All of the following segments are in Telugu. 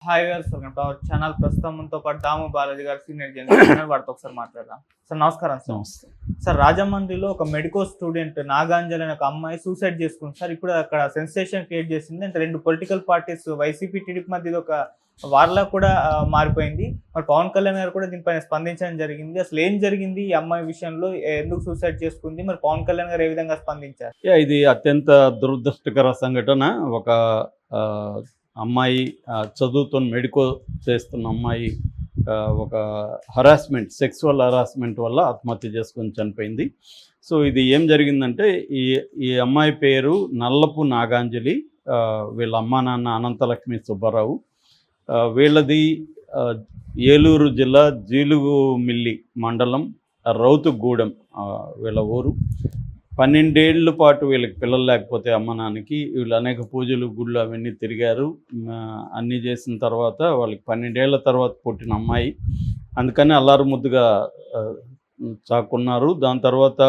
హాయ్ గారు, వెల్కమ్ టు అవర్ ఛానల్. ప్రస్తుతం మనతో పాటు దాము బాలాజీ గారు, సీనియర్ జర్నలిస్ట్, వారితో ఒకసారి మాట్లాడదాం. సార్ నమస్కారం. నమస్తే. సార్, రాజమండ్రిలో ఒక మెడికో స్టూడెంట్ నాగాంజలి అనే ఒక అమ్మాయి సూసైడ్ చేసుకుంది సార్. ఇప్పుడు అక్కడ సెన్సేషన్ క్రియేట్ చేసింది. అంటే రెండు పొలిటికల్ పార్టీస్ వైసీపీ టీడీపీ మధ్య ఇది ఒక వార్లా కూడా మారిపోయింది. మరి పవన్ కళ్యాణ్ గారు కూడా దీనిపైన స్పందించడం జరిగింది. అసలు ఏం జరిగింది ఈ అమ్మాయి విషయంలో, ఎందుకు సూసైడ్ చేసుకుంది, మరి పవన్ కళ్యాణ్ గారు ఏ విధంగా స్పందించారు? ఇది అత్యంత దురదృష్టకర సంఘటన. ఒక అమ్మాయి చదువుతున్న మెడికో చేస్తున్న అమ్మాయి ఒక సెక్సువల్ హరాస్మెంట్ వల్ల ఆత్మహత్య చేసుకొని చనిపోయింది. సో ఇది ఏం జరిగిందంటే, ఈ అమ్మాయి పేరు నల్లపు నాగాంజలి. వీళ్ళ అమ్మా నాన్న అనంతలక్ష్మి సుబ్బారావు. వీళ్ళది ఏలూరు జిల్లా జీలుగుమిల్లి మండలం రౌతుగూడెం వీళ్ళ ఊరు. 12 ఏళ్ల పాటు వీళ్ళకి పిల్లలు లేకపోతే అమ్మ నాన్నకి వీళ్ళు అనేక పూజలు గుళ్ళు అవన్నీ తిరిగారు. అన్నీ చేసిన తర్వాత వాళ్ళకి 12 ఏళ్ల తర్వాత పుట్టిన అమ్మాయి, అందుకని అల్లారు ముద్దుగా చాకున్నారు. దాని తర్వాత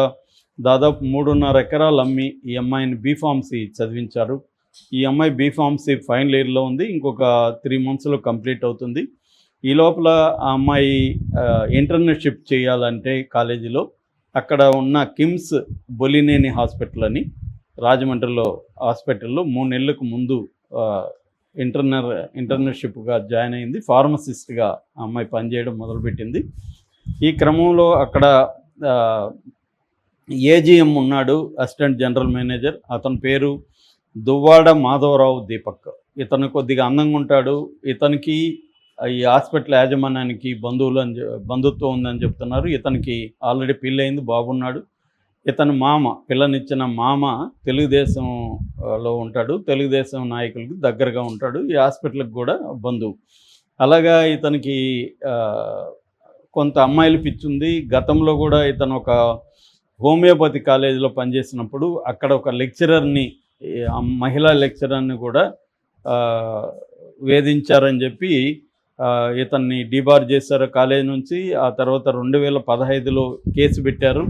దాదాపు 3.5 ఎకరాలు అమ్మి ఈ అమ్మాయిని బీఫార్మసీ చదివించారు. ఈ అమ్మాయి బీఫార్మసీ ఫైనల్ ఇయర్లో ఉంది. ఇంకొక 3 monthsలో కంప్లీట్ అవుతుంది. ఈ లోపల ఆ అమ్మాయి ఇంటర్న్షిప్ చేయాలంటే కాలేజీలో అక్కడ ఉన్న కిమ్స్ బొలినేని హాస్పిటల్ అని రాజమండ్రిలో హాస్పిటల్లో 3 నెలలకు ముందు ఇంటర్న్షిప్గా జాయిన్ అయింది. ఫార్మసిస్ట్గా ఆ అమ్మాయి పనిచేయడం మొదలుపెట్టింది. ఈ క్రమంలో అక్కడ ఏజీఎం ఉన్నాడు, అసిస్టెంట్ జనరల్ మేనేజర్. అతని పేరు దువ్వాడ మాధవరావు దీపక్. ఇతను కొద్దిగా అందంగా ఉంటాడు. ఇతనికి ఈ హాస్పిటల్ యాజమాన్యానికి బంధుత్వం ఉందని చెప్తున్నారు. ఇతనికి ఆల్రెడీ పెళ్ళయింది, బాబున్నాడు. ఇతని మామ, పిల్లనిచ్చిన మామ తెలుగుదేశంలో ఉంటాడు, తెలుగుదేశం నాయకులకి దగ్గరగా ఉంటాడు. ఈ హాస్పిటల్కి కూడా బంధువు. అలాగా ఇతనికి కొంత అమ్మాయిలు పిచ్చుంది. గతంలో కూడా ఇతను ఒక హోమియోపతి కాలేజీలో పనిచేసినప్పుడు అక్కడ ఒక లెక్చరర్ని, మహిళా లెక్చరర్ని కూడా వేధించారని చెప్పి ఇతన్ని డిబార్ చేశారు కాలేజీ నుంచి. ఆ తర్వాత 2015లో కేసు పెట్టారు.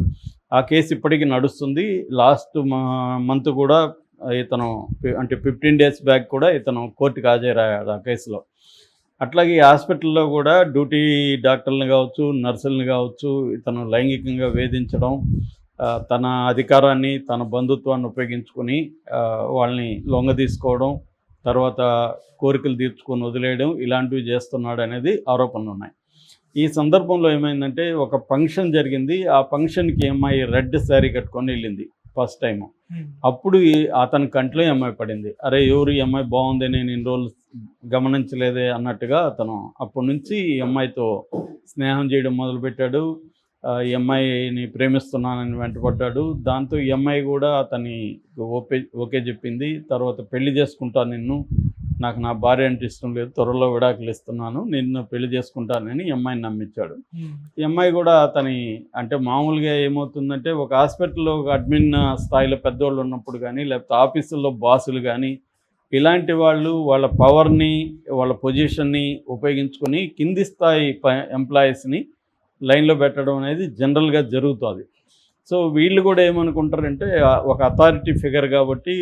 ఆ కేసు ఇప్పటికీ నడుస్తుంది. లాస్ట్ మంత్ కూడా ఇతను, అంటే 15 days బ్యాక్ కూడా ఇతను కోర్టుకు హాజరయ్యాడు ఆ కేసులో. అట్లాగే ఈ హాస్పిటల్లో కూడా డ్యూటీ డాక్టర్లను కావచ్చు, నర్సులను కావచ్చు ఇతను లైంగికంగా వేధించడం, తన అధికారాన్ని, తన బంధుత్వాన్ని ఉపయోగించుకొని వాళ్ళని లొంగదీసుకోవడం, తర్వాత కోరికలు తీర్చుకొని వదిలేయడం, ఇలాంటివి చేస్తున్నాడు అనేది ఆరోపణలు ఉన్నాయి. ఈ సందర్భంలో ఏమైందంటే, ఒక ఫంక్షన్ జరిగింది. ఆ ఫంక్షన్కి అమ్మాయి రెడ్ శారీ కట్టుకొని వెళ్ళింది ఫస్ట్ టైము. అప్పుడు అతని కంట్లో అమ్మాయి పడింది. అరే ఎవరు ఈ అమ్మాయి బాగుంది, నేను ఇన్ని రోజులు గమనించలేదే అన్నట్టుగా అతను అప్పటి నుంచి ఈ అమ్మాయితో స్నేహం చేయడం మొదలుపెట్టాడు. ఈ అమ్మాయిని ప్రేమిస్తున్నానని వెంటపడ్డాడు. దాంతో ఈ అమ్మాయి కూడా అతని ఓకే చెప్పింది. తర్వాత పెళ్లి చేసుకుంటాను నిన్ను, నాకు నా భార్య అంటే ఇష్టం లేదు, త్వరలో విడాకులు ఇస్తున్నాను, నిన్ను పెళ్లి చేసుకుంటానని ఈ అమ్మాయిని నమ్మించాడు. ఈ అమ్మాయి కూడా అంటే మామూలుగా ఏమవుతుందంటే, ఒక హాస్పిటల్లో ఒక అడ్మిన్ స్థాయిలో పెద్దవాళ్ళు ఉన్నప్పుడు కానీ, లేకపోతే ఆఫీసుల్లో బాసులు కానీ, ఇలాంటి వాళ్ళు వాళ్ళ పవర్ని, వాళ్ళ పొజిషన్ని ఉపయోగించుకొని కింది స్థాయి ఎంప్లాయీస్ని లైన్లో పెట్టడం అనేది జనరల్గా జరుగుతుంది. సో వీళ్ళు కూడా ఏమనుకుంటారంటే, ఒక అథారిటీ ఫిగర్ కాబట్టి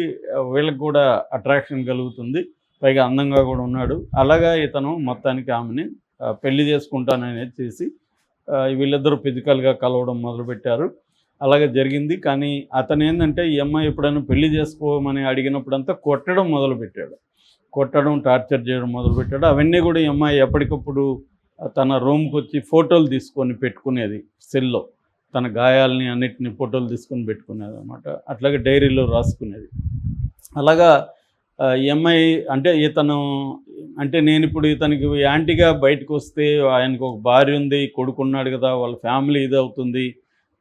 వీళ్ళకి కూడా అట్రాక్షన్ కలుగుతుంది, పైగా అందంగా కూడా ఉన్నాడు. అలాగా ఇతను మొత్తానికి ఆమెని పెళ్లి చేసుకుంటాననేది చేసి వీళ్ళిద్దరూ ఫిజికల్గా కలవడం మొదలుపెట్టారు. అలాగే జరిగింది. కానీ అతను ఏంటంటే, ఈ అమ్మాయి ఎప్పుడైనా పెళ్లి చేసుకోమని అడిగినప్పుడంతా కొట్టడం మొదలుపెట్టాడు. టార్చర్ చేయడం మొదలుపెట్టాడు. అవన్నీ కూడా ఈ అమ్మాయి ఎప్పటికప్పుడు తన రూమ్కి వచ్చి ఫోటోలు తీసుకొని పెట్టుకునేది. సెల్లో తన గాయాలని అన్నిటిని ఫోటోలు తీసుకొని పెట్టుకునేది అనమాట. అట్లాగే డైరీలో రాసుకునేది. అలాగా ఈ అమ్మాయి అంటే, ఇతను అంటే నేను ఇప్పుడు ఇతనికి యాంటీగా బయటకు వస్తే, ఆయనకు ఒక భార్య ఉంది, కొడుకున్నాడు కదా, వాళ్ళ ఫ్యామిలీ ఇది అవుతుంది,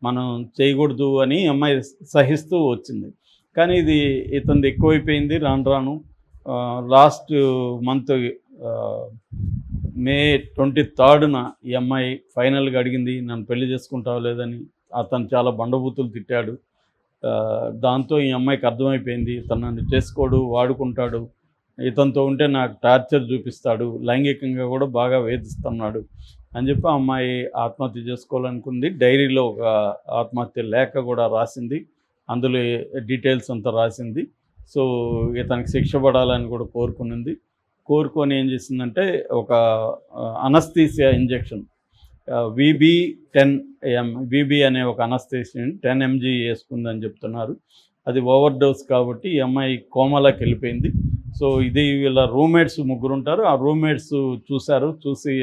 మనం చేయకూడదు అని అమ్మాయి సహిస్తూ వచ్చింది. కానీ ఇది ఇతనిది ఎక్కువైపోయింది రాను రాను. లాస్ట్ మంత్ May 23న ఈ అమ్మాయి ఫైనల్గా అడిగింది, నన్ను పెళ్లి చేసుకుంటావో లేదని. అతను చాలా బండబూతులు తిట్టాడు. దాంతో ఈ అమ్మాయికి అర్థమైపోయింది, ఇతను నన్ను చేసుకోడు, వాడుకుంటాడు, ఇతనితో ఉంటే నాకు టార్చర్ చూపిస్తాడు, లైంగికంగా కూడా బాగా వేధిస్తున్నాడు అని చెప్పి ఆ అమ్మాయి ఆత్మహత్య చేసుకోవాలనుకుంది. డైరీలో ఒక ఆత్మహత్య లేఖ కూడా రాసింది. అందులో డీటెయిల్స్ అంతా రాసింది. సో ఇతనికి శిక్ష పడాలని కూడా కోరుకునింది. కోరుకొని ఏం చేసిందంటే ఒక అనస్థీసియా ఇంజెక్షన్ VB అనే ఒక అనస్థీసియా 10 mg వేసుకుందని చెప్తున్నారు. అది ఓవర్ డోస్ కాబట్టి ఈ అమ్మాయి కోమాలోకి వెళ్ళిపోయింది. సో ఇది వీళ్ళ రూమ్మేట్స్ ముగ్గురు ఉంటారు. ఆ రూమ్మేట్స్ చూసి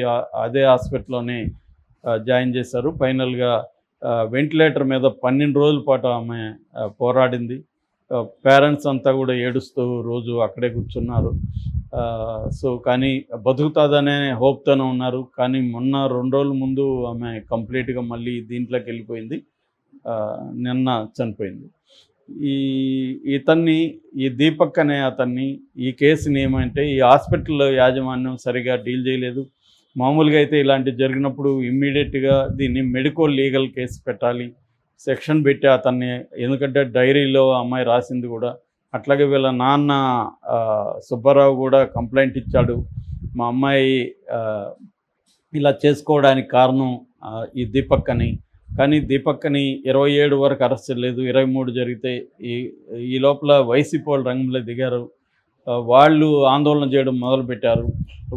అదే హాస్పిటల్లోనే జాయిన్ చేశారు. ఫైనల్గా వెంటిలేటర్ మీద 12 రోజుల పాటు ఆమె పోరాడింది. పేరెంట్స్ అంతా కూడా ఏడుస్తూ రోజు అక్కడే కూర్చున్నారు. సో కానీ బతుకుతుందనే హోప్తోనే ఉన్నారు. కానీ మొన్న 2 రోజుల ముందు ఆమె కంప్లీట్గా మళ్ళీ దీంట్లోకి వెళ్ళిపోయింది. నిన్న చనిపోయింది. ఈ దీపక్ అనే అతన్ని ఈ కేసుని ఏమంటే ఈ హాస్పిటల్ యాజమాన్యం సరిగా డీల్ చేయలేదు. మామూలుగా అయితే ఇలాంటివి జరిగినప్పుడు ఇమ్మీడియట్గా దీన్ని మెడికో లీగల్ కేసు పెట్టాలి, సెక్షన్ పెట్టి అతన్ని, ఎందుకంటే డైరీలో అమ్మాయి రాసింది కూడా. అట్లాగే వీళ్ళ నాన్న సుబ్బారావు కూడా కంప్లైంట్ ఇచ్చాడు, మా అమ్మాయి ఇలా చేసుకోవడానికి కారణం ఈ దీపక్ అని. కానీ దీపక్ని 27 వరకు అరెస్ట్ చేయలేదు, 23 జరిగితే ఈ లోపల వైసీపీ వాళ్ళు రంగంలో దిగారు. వాళ్ళు ఆందోళన చేయడం మొదలుపెట్టారు.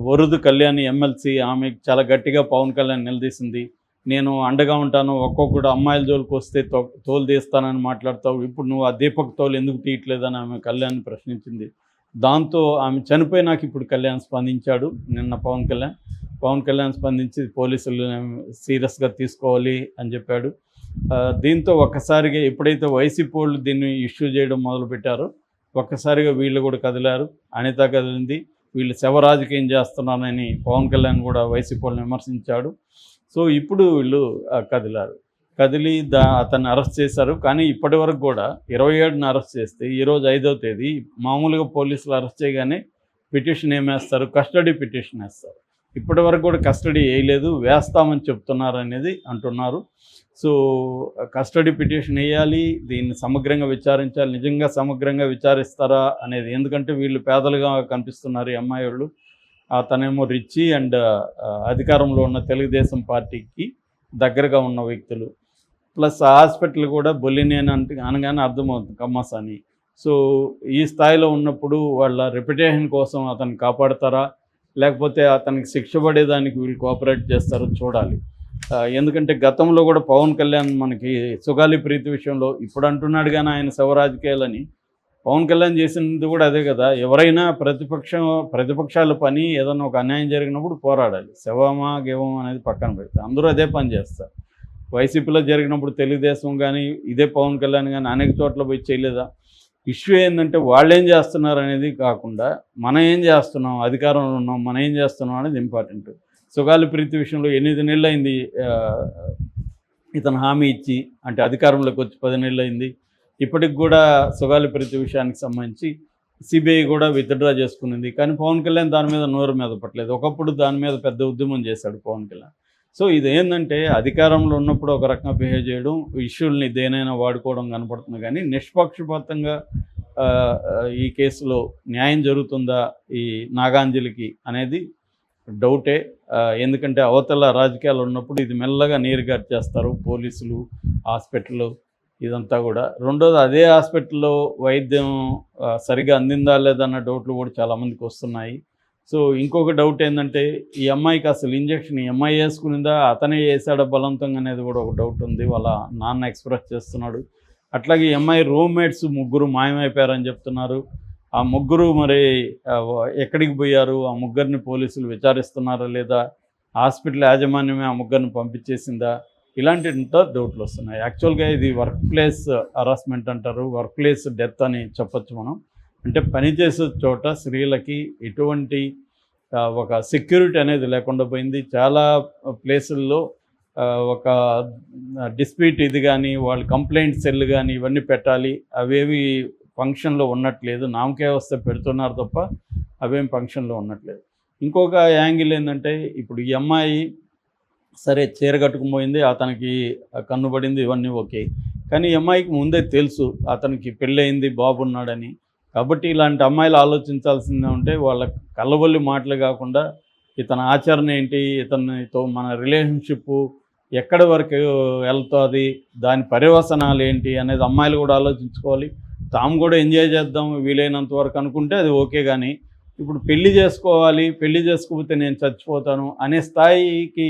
వరుదు కళ్యాణి ఎమ్మెల్సీ ఆమె చాలా గట్టిగా పవన్ కళ్యాణ్ నిలదీసింది. నేను అండగా ఉంటాను, ఒక్కొక్కడు అమ్మాయిల జోలికి వస్తే తోలు తీస్తానని మాట్లాడతావు, ఇప్పుడు నువ్వు ఆ దీపక్ తోలు ఎందుకు తీయట్లేదని ఆమె కళ్యాణ్ ప్రశ్నించింది. దాంతో ఆమె చనిపోయినాక ఇప్పుడు కళ్యాణ్ స్పందించాడు. నిన్న పవన్ కళ్యాణ్ స్పందించి పోలీసులు సీరియస్గా తీసుకోవాలి అని చెప్పాడు. దీంతో ఒక్కసారిగా ఎప్పుడైతే వైసీపీ వాళ్ళు దీన్ని ఇష్యూ చేయడం మొదలుపెట్టారో ఒక్కసారిగా వీళ్ళు కూడా కదిలారు. అనిత కదిలింది. వీళ్ళు శవ రాజకీయం చేస్తున్నారని పవన్ కళ్యాణ్ కూడా వైసీపీ వాళ్ళని విమర్శించాడు. సో ఇప్పుడు వీళ్ళు కదిలి అతన్ని అరెస్ట్ చేశారు. కానీ ఇప్పటి వరకు కూడా 27న అరెస్ట్ చేస్తే ఈరోజు 5వ తేదీ మామూలుగా పోలీసులు అరెస్ట్ చేయగానే పిటిషన్ ఏమేస్తారు, కస్టడీ పిటిషన్ వేస్తారు. ఇప్పటి వరకు కూడా కస్టడీ వేయలేదు, వేస్తామని చెప్తున్నారు అనేది అంటున్నారు. సో కస్టడీ పిటిషన్ వేయాలి, దీన్ని సమగ్రంగా విచారించాలి. నిజంగా సమగ్రంగా విచారిస్తారా అనేది, ఎందుకంటే వీళ్ళు పేదలుగా కనిపిస్తున్నారు ఈ అమ్మాయి వాళ్ళు. అతనేమో రిచి అండ్ అధికారంలో ఉన్న తెలుగుదేశం పార్టీకి దగ్గరగా ఉన్న వ్యక్తులు. ప్లస్ హాస్పిటల్ కూడా బొల్లినేని అనగానే అర్థమవుతుంది కమ్మస్ అని. సో ఈ స్థాయిలో ఉన్నప్పుడు వాళ్ళ రెప్యుటేషన్ కోసం అతన్ని కాపాడతారా, లేకపోతే అతనికి శిక్ష పడేదానికి వీళ్ళు కోఆపరేట్ చేస్తారో చూడాలి. ఎందుకంటే గతంలో కూడా పవన్ కళ్యాణ్ మనకి సుగాలి ప్రీతి విషయంలో ఇప్పుడు అంటున్నాడు కానీ ఆయన శవ రాజకీయాలని, పవన్ కళ్యాణ్ చేసినది కూడా అదే కదా. ఎవరైనా ప్రతిపక్షాల పని ఏదైనా ఒక అన్యాయం జరిగినప్పుడు పోరాడాలి, శవమా గేవమా అనేది పక్కన పెడతారు. అందరూ అదే పని చేస్తారు. వైసీపీలో జరిగినప్పుడు తెలుగుదేశం కానీ ఇదే పవన్ కళ్యాణ్ కానీ అనేక చోట్ల పోయి చేయలేదా? ఇష్యూ ఏంటంటే వాళ్ళు ఏం చేస్తున్నారు అనేది కాకుండా మనం ఏం చేస్తున్నాం, అధికారంలో ఉన్నాం, మనం ఏం చేస్తున్నాం అనేది ఇంపార్టెంట్. సుగాలి ప్రీతి విషయంలో 8 నెలలు అయింది ఇతను హామీ ఇచ్చి, అంటే అధికారంలోకి వచ్చి 10 నెలలు అయింది. ఇప్పటికి కూడా సుగాలి ప్రీతి విషయానికి సంబంధించి సిబిఐ కూడా విత్డ్రా చేసుకునింది. కానీ పవన్ కళ్యాణ్ దాని మీద నోరు మీద పట్టలేదు. ఒకప్పుడు దాని మీద పెద్ద ఉద్యమం చేశాడు పవన్ కళ్యాణ్. సో ఇదేంటంటే అధికారంలో ఉన్నప్పుడు ఒక రకంగా బిహేవ్ చేయడం, ఇష్యూల్ని దేనైనా వాడుకోవడం కనపడుతుంది. కానీ నిష్పక్షపాతంగా ఈ కేసులో న్యాయం జరుగుతుందా ఈ నాగాంజలికి అనేది డౌటే. ఎందుకంటే అవతల రాజకీయాలు ఉన్నప్పుడు ఇది మెల్లగా నీరుగాట్ చేస్తారు పోలీసులు, హాస్పిటల్, ఇదంతా కూడా. రెండోది అదే హాస్పిటల్లో వైద్యం సరిగా అందిందా లేదన్న డౌట్లు కూడా చాలామందికి వస్తున్నాయి. సో ఇంకొక డౌట్ ఏంటంటే ఈ అమ్మాయికి అసలు ఇంజెక్షన్ ఈ అమ్మాయి వేసుకునిందా, అతనే వేసాడా బలవంతంగా అనేది కూడా ఒక డౌట్ ఉంది. వాళ్ళ నాన్న ఎక్స్ప్రెస్ చేస్తున్నాడు. అట్లాగే ఈ అమ్మాయి రూమ్మేట్స్ 3 మాయమైపోయారని చెప్తున్నారు. ఆ 3 మరి ఎక్కడికి పోయారు, ఆ 3ని పోలీసులు విచారిస్తున్నారా లేదా, హాస్పిటల్ యాజమాన్యమే ఆ 3ని పంపించేసిందా, ఇలాంటి డౌట్లు వస్తున్నాయి. యాక్చువల్గా ఇది వర్క్ ప్లేస్ హరాస్మెంట్ అంటారు, వర్క్ ప్లేస్ డెత్ అని చెప్పొచ్చు మనం. అంటే పనిచేసే చోట స్త్రీలకి ఎటువంటి ఒక సెక్యూరిటీ అనేది లేకుండా పోయింది. చాలా ప్లేసుల్లో ఒక డిస్ప్యూట్ ఇది కానీ వాళ్ళు కంప్లైంట్ సెల్ కానీ ఇవన్నీ పెట్టాలి, అవేవి ఫంక్షన్లో ఉన్నట్లేదు. నామకే వస్తే పెడుతున్నారు తప్ప అవేం ఫంక్షన్లో ఉన్నట్లేదు. ఇంకొక యాంగిల్ ఏంటంటే ఇప్పుడు ఈ అమ్మాయి సరే చీర కట్టుకుపోయింది, అతనికి కన్నుబడింది, ఇవన్నీ ఓకే. కానీ ఈ అమ్మాయికి ముందే తెలుసు అతనికి పెళ్ళయింది, బాబు ఉన్నాడని. కాబట్టి ఇలాంటి అమ్మాయిలు ఆలోచించాల్సిందే ఉంటే వాళ్ళ కళ్ళబొల్లి మాటలు కాకుండా ఇతని ఆచరణ ఏంటి, ఇతనితో మన రిలేషన్షిప్ ఎక్కడి వరకు వెళ్తుంది, దాని పర్యవసనాలు ఏంటి అనేది అమ్మాయిలు కూడా ఆలోచించుకోవాలి. తాము కూడా ఎంజాయ్ చేద్దాం వీలైనంత వరకు అనుకుంటే అది ఓకే. కానీ ఇప్పుడు పెళ్లి చేసుకోవాలి, పెళ్లి చేసుకోకపోతే నేను చచ్చిపోతాను అనే స్థాయికి